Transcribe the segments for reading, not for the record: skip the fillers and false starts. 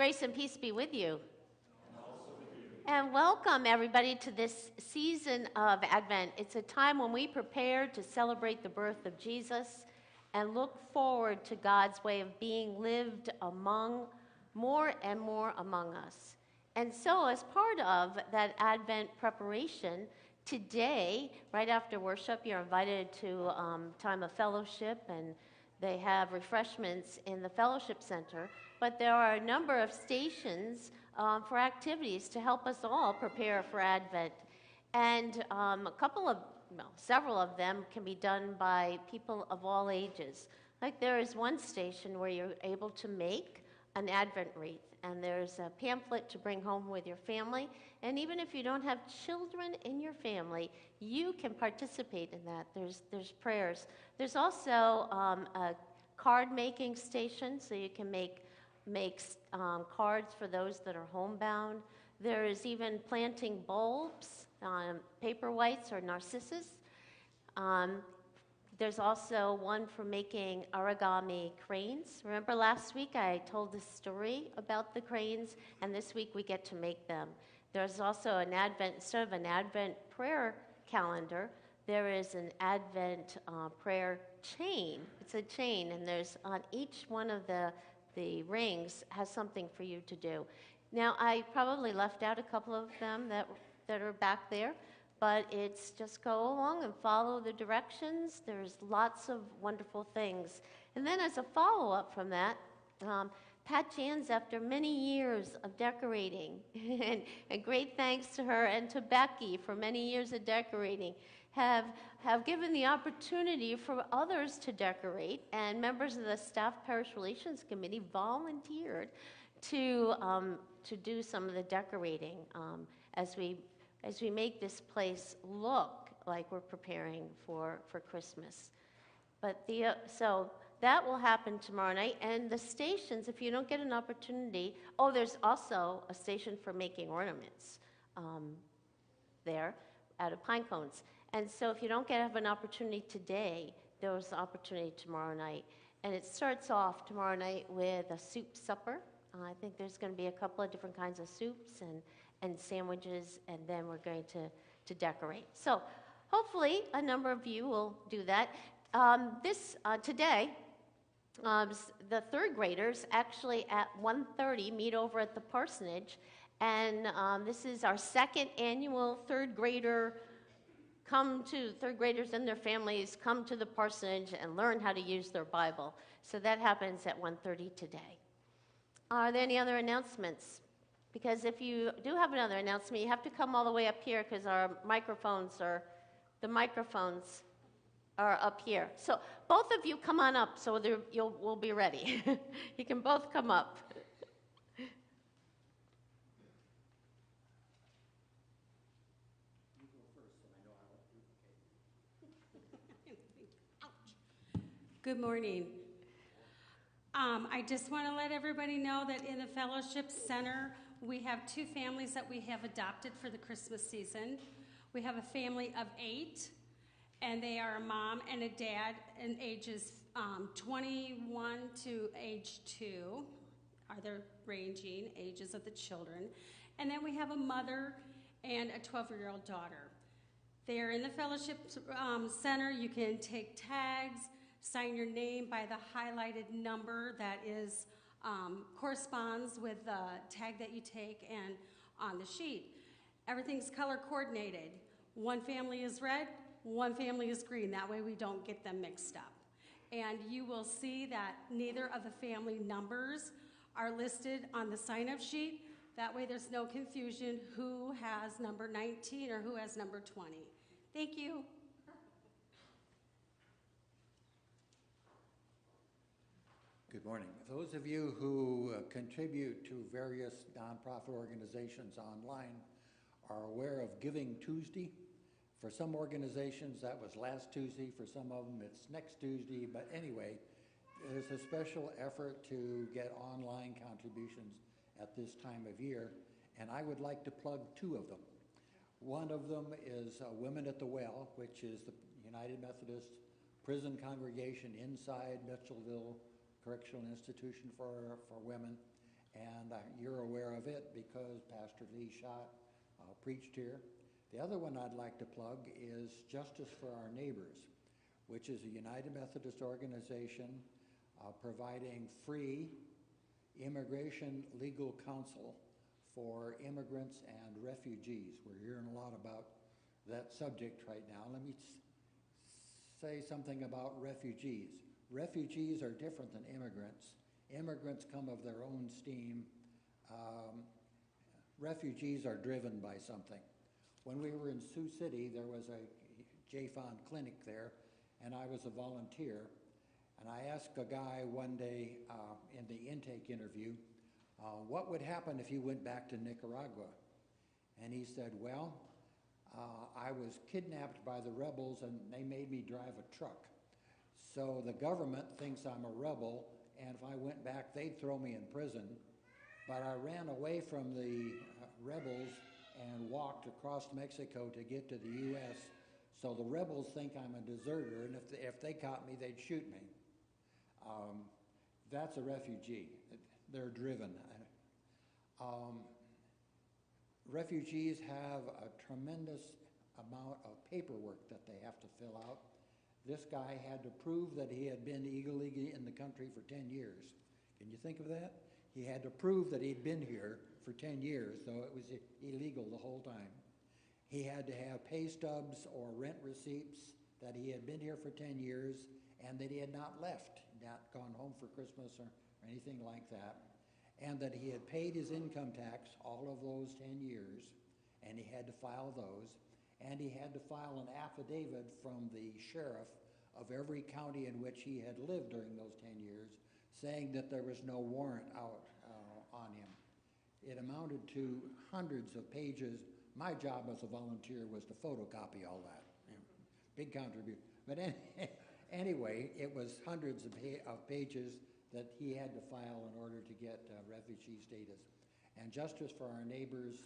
Grace and peace be with you. And welcome, everybody, to this season of Advent. It's a time when we prepare to celebrate the birth of Jesus and look forward to God's way of being lived among more and more among us. And so, as part of that Advent preparation, today, right after worship, you're invited to time of fellowship, and they have refreshments in the fellowship center. But there are a number of stations for activities to help us all prepare for Advent. And several of them can be done by people of all ages. Like there is one station where you're able to make an Advent wreath, and there's a pamphlet to bring home with your family. And even if you don't have children in your family, you can participate in that. There's prayers. There's also a card-making station, so you can make cards for those that are homebound. There is even planting bulbs, paper whites or narcissus. There's also one for making origami cranes. Remember last week I told the story about the cranes, and this week we get to make them. There's also an Advent, instead of an Advent prayer calendar, there is an Advent prayer chain. It's a chain, and there's on each one of the rings has something for you to do. Now, I probably left out a couple of them that are back there, but it's just go along and follow the directions. There's lots of wonderful things. And then as a follow-up from that, Pat Jans, after many years of decorating, and great thanks to her and to Becky for many years of decorating, have given the opportunity for others to decorate, and members of the Staff Parish Relations Committee volunteered to do some of the decorating as we make this place look like we're preparing for Christmas. But so that will happen tomorrow night, and the stations, if you don't get an opportunity, there's also a station for making ornaments there out of pine cones. And so if you don't have an opportunity today, there's an opportunity tomorrow night. And it starts off tomorrow night with a soup supper. I think there's going to be a couple of different kinds of soups and sandwiches, and then we're going to decorate. So hopefully a number of you will do that. Today, the third graders actually at 1:30 meet over at the parsonage, and this is our second annual third graders and their families come to the parsonage and learn how to use their Bible. So that happens at 1:30 today. Are there any other announcements? Because if you do have another announcement, you have to come all the way up here because the microphones are up here. So both of you come on up so we'll be ready. You can both come up. Good morning. I just want to let everybody know that in the Fellowship Center, we have two families that we have adopted for the Christmas season. We have a family of 8, and they are a mom and a dad, and ages 21 to age 2 are the ranging ages of the children. And then we have a mother and a 12-year-old daughter. They are in the Fellowship Center. You can take tags, sign your name by the highlighted number that is corresponds with the tag that you take and on the sheet. Everything's color coordinated. One family is red, one family is green. That way we don't get them mixed up. And you will see that neither of the family numbers are listed on the sign-up sheet. That way there's no confusion who has number 19 or who has number 20. Thank you. Good morning. Those of you who contribute to various nonprofit organizations online are aware of Giving Tuesday. For some organizations, that was last Tuesday. For some of them, it's next Tuesday. But anyway, there's a special effort to get online contributions at this time of year, and I would like to plug 2 of them. One of them is Women at the Well, which is the United Methodist prison congregation inside Mitchellville Correctional Institution for women. and you're aware of it because Pastor Lee Schott preached here. The other one I'd like to plug is Justice for Our Neighbors, which is a United Methodist organization providing free immigration legal counsel for immigrants and refugees. We're hearing a lot about that subject right now. Let me say something about refugees. Refugees are different than immigrants. Immigrants come of their own steam. Refugees are driven by something. When we were in Sioux City, there was a JFON clinic there, and I was a volunteer. And I asked a guy one day in the intake interview, what would happen if you went back to Nicaragua? And he said, well, I was kidnapped by the rebels and they made me drive a truck. So the government thinks I'm a rebel, and if I went back, they'd throw me in prison. But I ran away from the rebels and walked across Mexico to get to the U.S. So the rebels think I'm a deserter, and if they caught me, they'd shoot me. That's a refugee. They're driven. Refugees have a tremendous amount of paperwork that they have to fill out. This guy had to prove that he had been illegally in the country for 10 years. Can you think of that? He had to prove that he'd been here for 10 years, so it was illegal the whole time. He had to have pay stubs or rent receipts that he had been here for 10 years and that he had not left, not gone home for Christmas or anything like that, and that he had paid his income tax all of those 10 years, and he had to file those, and he had to file an affidavit from the sheriff of every county in which he had lived during those 10 years, saying that there was no warrant out on him. It amounted to hundreds of pages. My job as a volunteer was to photocopy all that. Big contribution. But anyway, it was hundreds of pages that he had to file in order to get refugee status. And Justice for Our Neighbors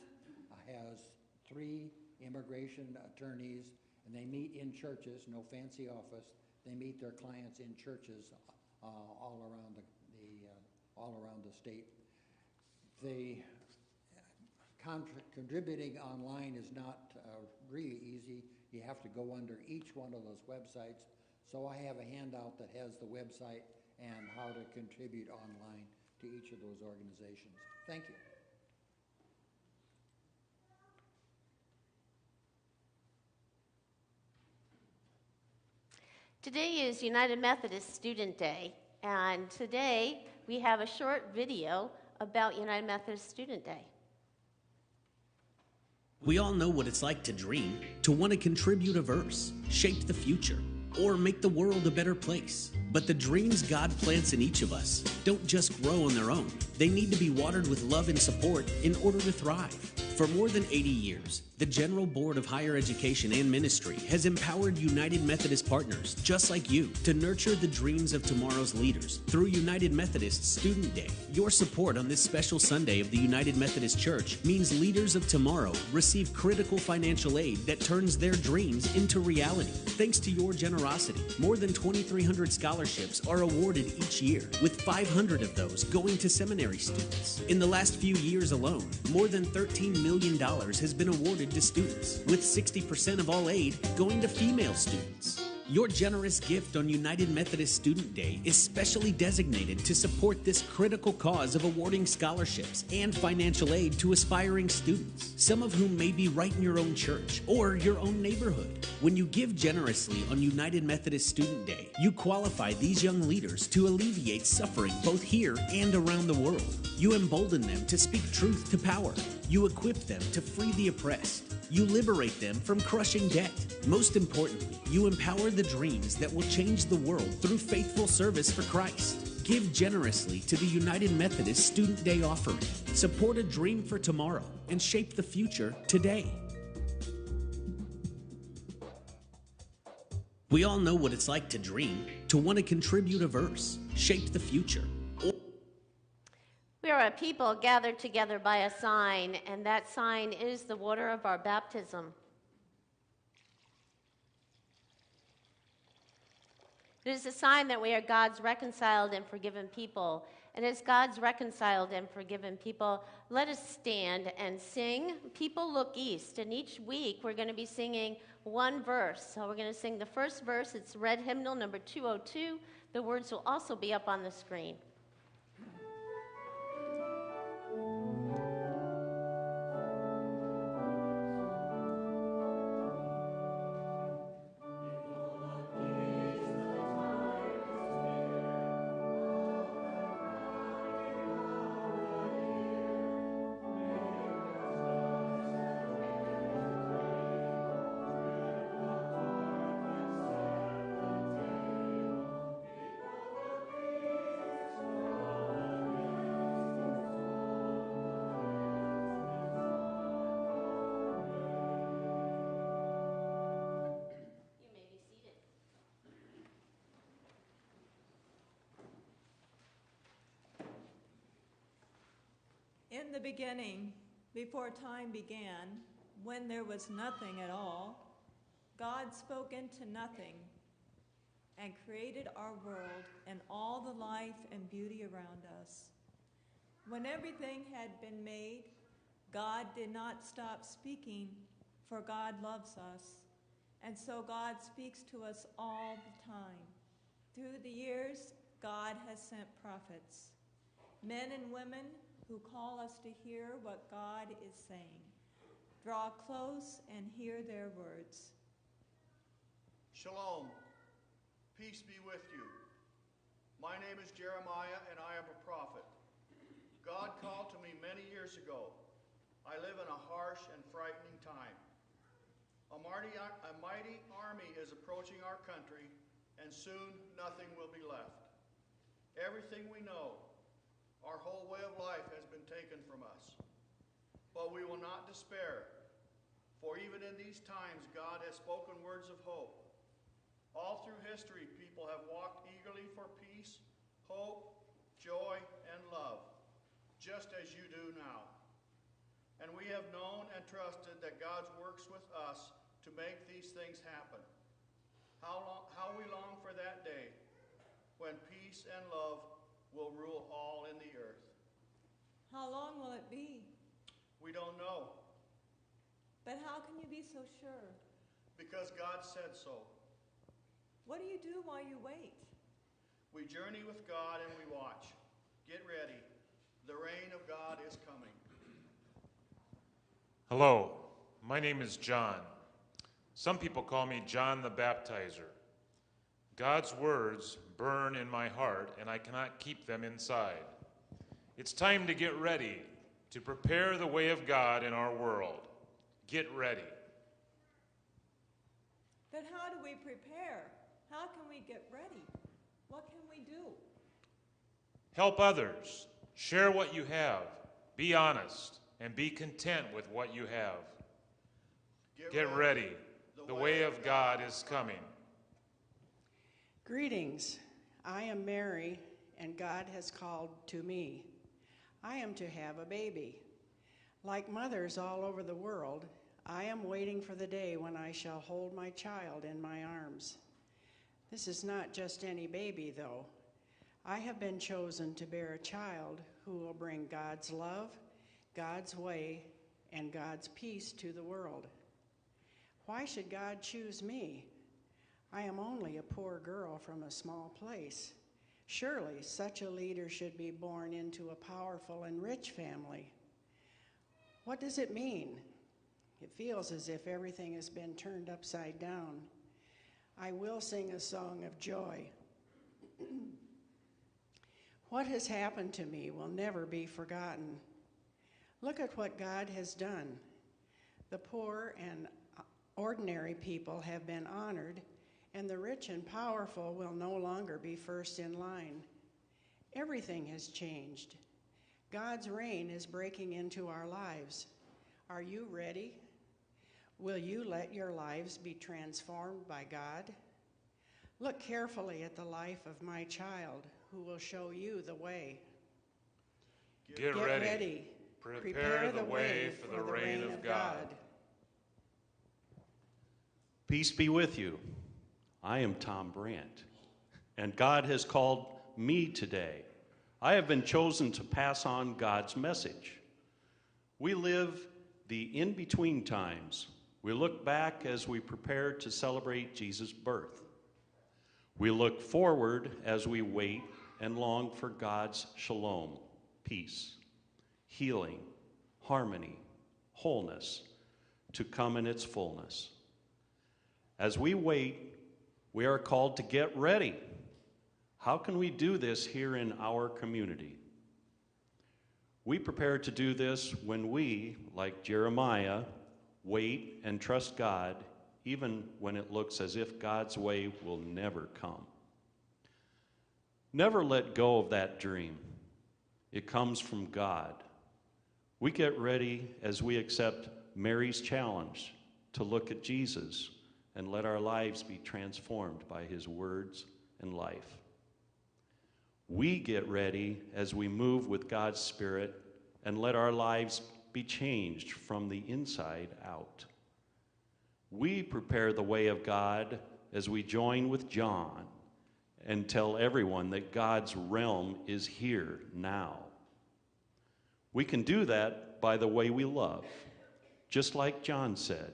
has 3 immigration attorneys, and they meet in churches, no fancy office. They meet their clients in churches all around the state. The contributing online is not really easy. You have to go under each one of those websites. So I have a handout that has the website and how to contribute online to each of those organizations. Thank you. Today is United Methodist Student Day, and today we have a short video about United Methodist Student Day. We all know what it's like to dream, to want to contribute a verse, shape the future, or make the world a better place. But the dreams God plants in each of us don't just grow on their own. They need to be watered with love and support in order to thrive. For more than 80 years, the General Board of Higher Education and Ministry has empowered United Methodist partners just like you to nurture the dreams of tomorrow's leaders through United Methodist Student Day. Your support on this special Sunday of the United Methodist Church means leaders of tomorrow receive critical financial aid that turns their dreams into reality. Thanks to your generosity, more than 2,300 scholarships are awarded each year, with 500 of those going to seminary students. In the last few years alone, more than $13 million has been awarded to students, with 60% of all aid going to female students. Your generous gift on United Methodist Student Day is specially designated to support this critical cause of awarding scholarships and financial aid to aspiring students, some of whom may be right in your own church or your own neighborhood. When you give generously on United Methodist Student Day, you qualify these young leaders to alleviate suffering both here and around the world. You embolden them to speak truth to power. You equip them to free the oppressed. You liberate them from crushing debt. Most importantly, you empower the dreams that will change the world through faithful service for Christ. Give generously to the United Methodist Student Day offering. Support a dream for tomorrow and shape the future today. We all know what it's like to dream, to want to contribute a verse, shape the future. We are a people gathered together by a sign, and that sign is the water of our baptism. It is a sign that we are God's reconciled and forgiven people, And as God's reconciled and forgiven people, let us stand and sing People Look East. And each week we're going to be singing one verse. So we're going to sing the first verse. It's Red Hymnal number 202. The words will also be up on the screen. In the beginning, before time began, when there was nothing at all, God spoke into nothing and created our world and all the life and beauty around us. When everything had been made, God did not stop speaking, for God loves us. And so God speaks to us all the time. Through the years, God has sent prophets, men and women who call us to hear what God is saying. Draw close and hear their words. Shalom. Peace be with you. My name is Jeremiah, and I am a prophet. God called to me many years ago. I live in a harsh and frightening time. A mighty army is approaching our country, and soon nothing will be left. Everything we know, our whole way of life has been taken from us. But we will not despair, for even in these times God has spoken words of hope. All through history, people have walked eagerly for peace, hope, joy, and love, just as you do now. And we have known and trusted that God works with us to make these things happen. How we long for that day when peace and love will rule all in the earth. How long will it be? We don't know. But how can you be so sure? Because God said so. What do you do while you wait? We journey with God and we watch. Get ready. The reign of God is coming. Hello, my name is John. Some people call me John the Baptizer. God's words burn in my heart, and I cannot keep them inside. It's time to get ready, to prepare the way of God in our world. Get ready. But how do we prepare? How can we get ready? What can we do? Help others. Share what you have. Be honest, and be content with what you have. Get ready. The way of God is coming. Greetings. I am Mary, and God has called to me. I am to have a baby. Like mothers all over the world, I am waiting for the day when I shall hold my child in my arms. This is not just any baby, though. I have been chosen to bear a child who will bring God's love, God's way, and God's peace to the world. Why should God choose me? I am only a poor girl from a small place. Surely such a leader should be born into a powerful and rich family. What does it mean? It feels as if everything has been turned upside down. I will sing a song of joy. What has happened to me will never be forgotten. Look at what God has done. The poor and ordinary people have been honored, and the rich and powerful will no longer be first in line. Everything has changed. God's reign is breaking into our lives. Are you ready? Will you let your lives be transformed by God? Look carefully at the life of my child, who will show you the way. Get ready. Prepare the way for the reign of God. Peace be with you. I am Tom Brandt, and God has called me today I have been chosen to pass on God's message. We live the in-between times. We look back as we prepare to celebrate Jesus' birth. We look forward as we wait and long for God's shalom, peace, healing, harmony, wholeness to come in its fullness. As we wait, we are called to get ready. How can we do this here in our community? We prepare to do this when we, like Jeremiah, wait and trust God, even when it looks as if God's way will never come. Never let go of that dream. It comes from God. We get ready as we accept Mary's challenge to look at Jesus and let our lives be transformed by his words and life. We get ready as we move with God's Spirit and let our lives be changed from the inside out. We prepare the way of God as we join with John and tell everyone that God's realm is here now. We can do that by the way we love, just like John said.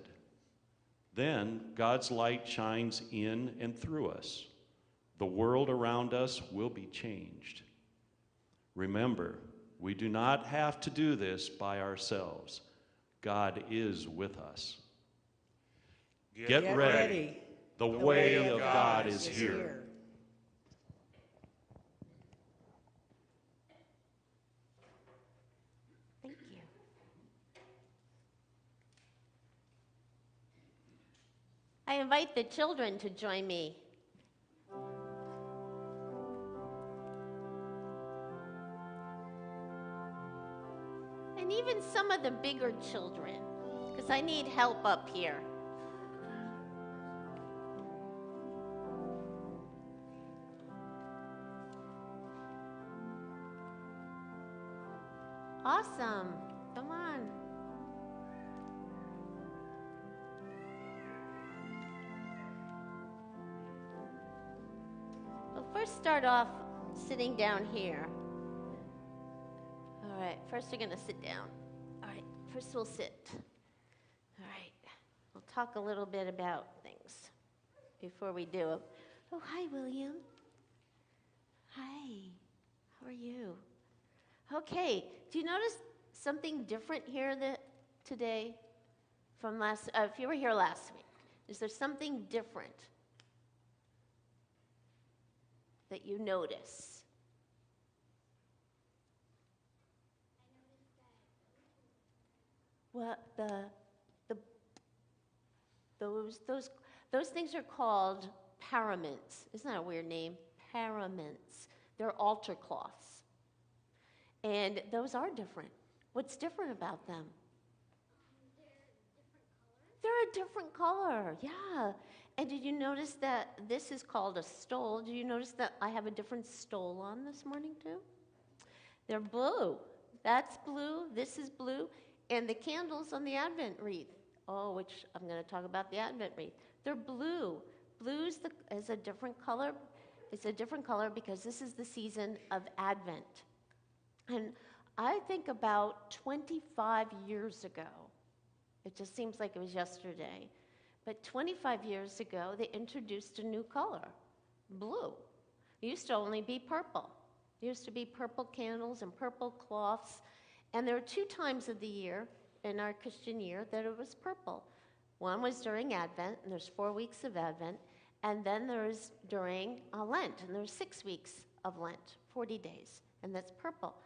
Then God's light shines in and through us. The world around us will be changed. Remember, we do not have to do this by ourselves. God is with us. Get ready. The way of God is here. Thank you. I invite the children to join me. And even some of the bigger children, because I need help up here. Awesome. Come on. We'll first start off sitting down here. All right, first we're going to sit down. All right, first we'll sit. All right, we'll talk a little bit about things before we do them. Oh, hi, William. Hi, how are you? Okay, do you notice something different here today from if you were here last week? Is there something different that you notice? Well, those things are called paraments. Isn't that a weird name? Paraments. They're altar cloths. And those are different. What's different about them? They're a different color, yeah. And did you notice that this is called a stole? Did you notice that I have a different stole on this morning too? They're blue. That's blue, this is blue, and the candles on the Advent wreath, which I'm going to talk about the Advent wreath. They're blue. Blue is a different color. It's a different color because this is the season of Advent. And I think about 25 years ago, it just seems like it was yesterday, but 25 years ago, they introduced a new color, blue. It used to only be purple. There used to be purple candles and purple cloths, and there are 2 times of the year in our Christian year that it was purple. One was during Advent, and there's 4 weeks of Advent, and then there's during Lent, and there's 6 weeks of Lent, 40 days, and that's purple.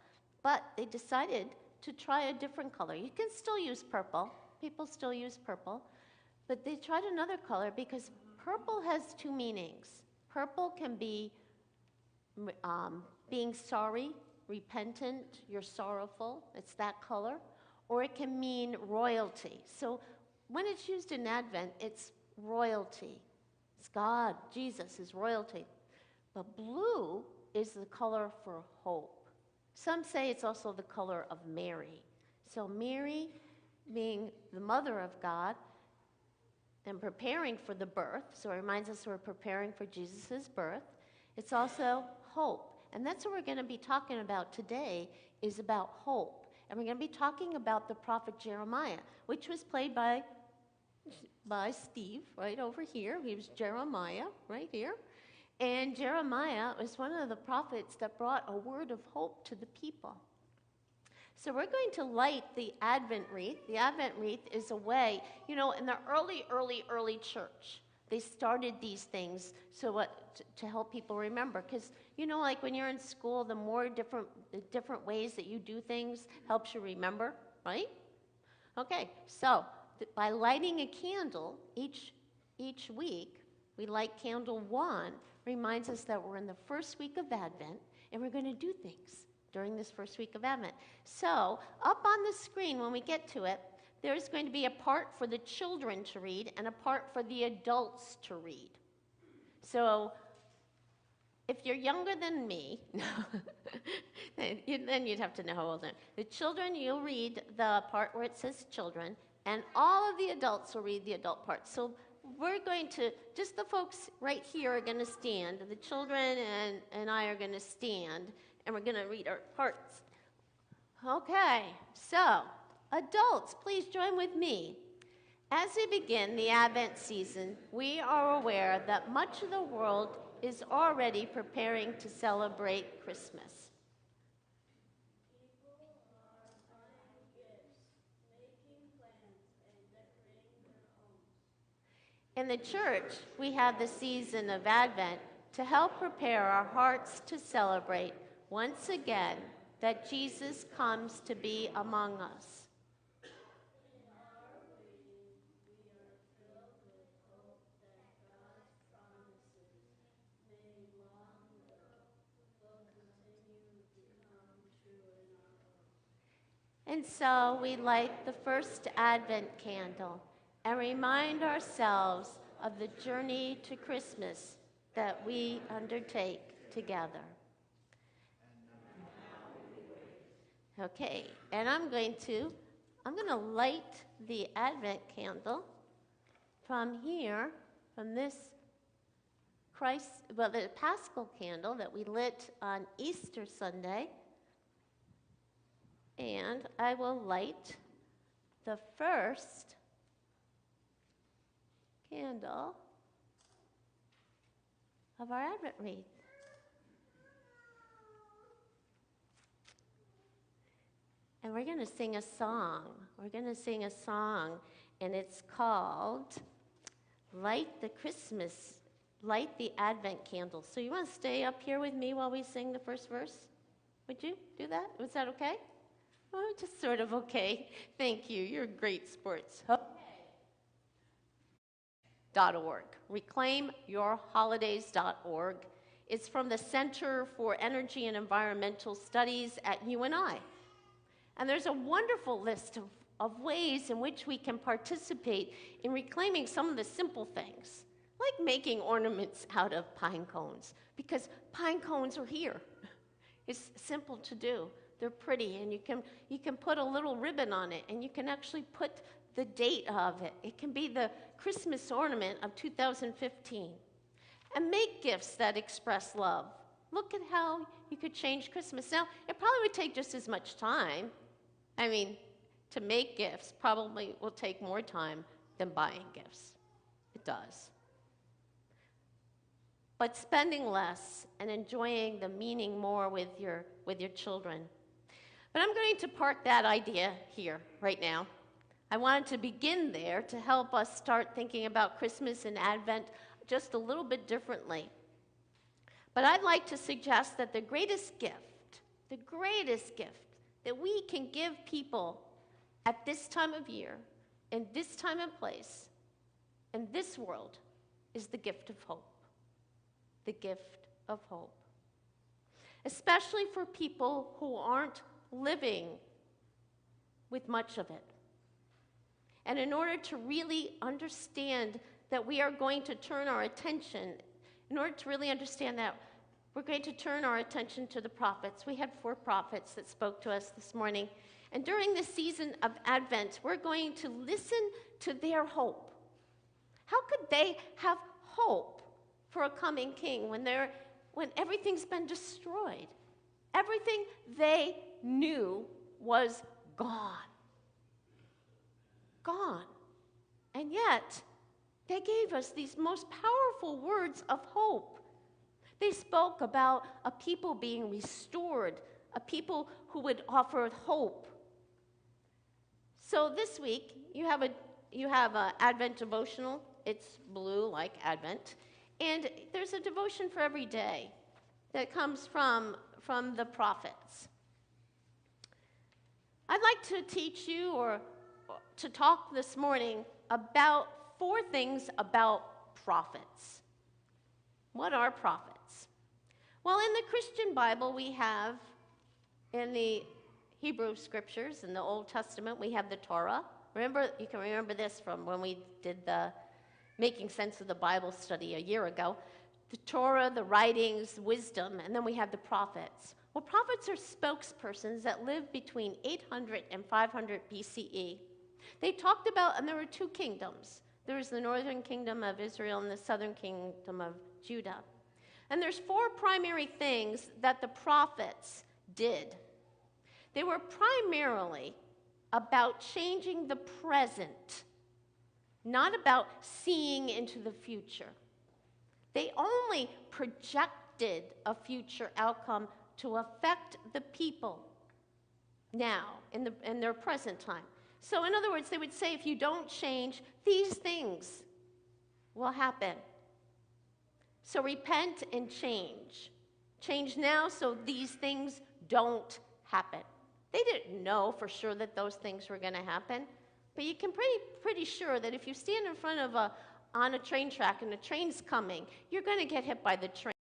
But they decided to try a different color. You can still use purple. People still use purple. But they tried another color because purple has 2 meanings. Purple can be being sorry, repentant, you're sorrowful. It's that color. Or it can mean royalty. So when it's used in Advent, it's royalty. It's God, Jesus is royalty. But blue is the color for hope. Some say it's also the color of Mary. So Mary, being the mother of God and preparing for the birth, so it reminds us we're preparing for Jesus' birth. It's also hope. And that's what we're going to be talking about today, is about hope. And we're going to be talking about the prophet Jeremiah, which was played by Steve right over here. He was Jeremiah right here. And Jeremiah was one of the prophets that brought a word of hope to the people. So we're going to light the Advent wreath. The Advent wreath is a way, in the early church, they started these things to help people remember. Because, like when you're in school, the more different ways that you do things helps you remember, right? Okay, so by lighting a candle each week, we light candle 1, reminds us that we're in the first week of Advent, and we're going to do things during this first week of Advent. So up on the screen, when we get to it, there's going to be a part for the children to read and a part for the adults to read. So if you're younger than me, then you'd have to know how old I am. The children, you'll read the part where it says children, and all of the adults will read the adult part. So we're going to, just the folks right here are going to stand. The children and I are going to stand, and we're going to read our parts. Okay, so adults, please join with me. As we begin the Advent season, we are aware that much of the world is already preparing to celebrate Christmas. People are buying gifts, making plans, and decorating their homes. In the church, we have the season of Advent to help prepare our hearts to celebrate once again that Jesus comes to be among us. In our waiting, we are filled with hope that God's promises, made long ago, will continue to come true in our lives. And so we light the first Advent candle and remind ourselves of the journey to Christmas that we undertake together. Okay, and I'm going to light the Advent candle from here, from this the Paschal candle that we lit on Easter Sunday. And I will light the first candle of our Advent wreath. And we're going to sing a song. We're going to sing a song, and it's called Light the Advent Candle. So you want to stay up here with me while we sing the first verse? Would you do that? Was that okay? Oh, just sort of okay. Thank you. You're great sports. Okay. .org. ReclaimYourHolidays.org. It's from the Center for Energy and Environmental Studies at UNI. And there's a wonderful list of ways in which we can participate in reclaiming some of the simple things, like making ornaments out of pine cones, because pine cones are here. It's simple to do. They're pretty, and you can put a little ribbon on it, and you can actually put the date of it. It can be the Christmas ornament of 2015. And make gifts that express love. Look at how you could change Christmas. Now, it probably would take just as much time. I mean, to make gifts probably will take more time than buying gifts. It does. But spending less and enjoying the meaning more with your children. But I'm going to park that idea here right now. I wanted to begin there to help us start thinking about Christmas and Advent just a little bit differently. But I'd like to suggest that the greatest gift that we can give people at this time of year, in this time and place, in this world, is the gift of hope. The gift of hope. Especially for people who aren't living with much of it. And in order to really understand that we are going to turn our attention, in order to really understand that, we're going to turn our attention to the prophets. We had 4 prophets that spoke to us this morning. And during the season of Advent, we're going to listen to their hope. How could they have hope for a coming king when when everything's been destroyed. Everything they knew was gone. Gone. And yet, they gave us these most powerful words of hope. They spoke about a people being restored, a people who would offer hope. So this week, you have a Advent devotional. It's blue like Advent. And there's a devotion for every day that comes from the prophets. I'd like to teach you or to talk this morning about 4 things about prophets. What are prophets? Well, in the Christian Bible, we have, in the Hebrew scriptures, in the Old Testament, we have the Torah. You can remember this from when we did the Making Sense of the Bible study a year ago. The Torah, the writings, wisdom, and then we have the prophets. Well, prophets are spokespersons that lived between 800 and 500 BCE. They talked about, and there were 2 kingdoms. There was the northern kingdom of Israel and the southern kingdom of Judah. And there's 4 primary things that the prophets did. They were primarily about changing the present, not about seeing into the future. They only projected a future outcome to affect the people now, in their present time. So in other words, they would say, if you don't change, these things will happen. So repent and change. Change now so these things don't happen. They didn't know for sure that those things were going to happen, but you can pretty sure that if you stand in front of on a train track and the train's coming, you're going to get hit by the train.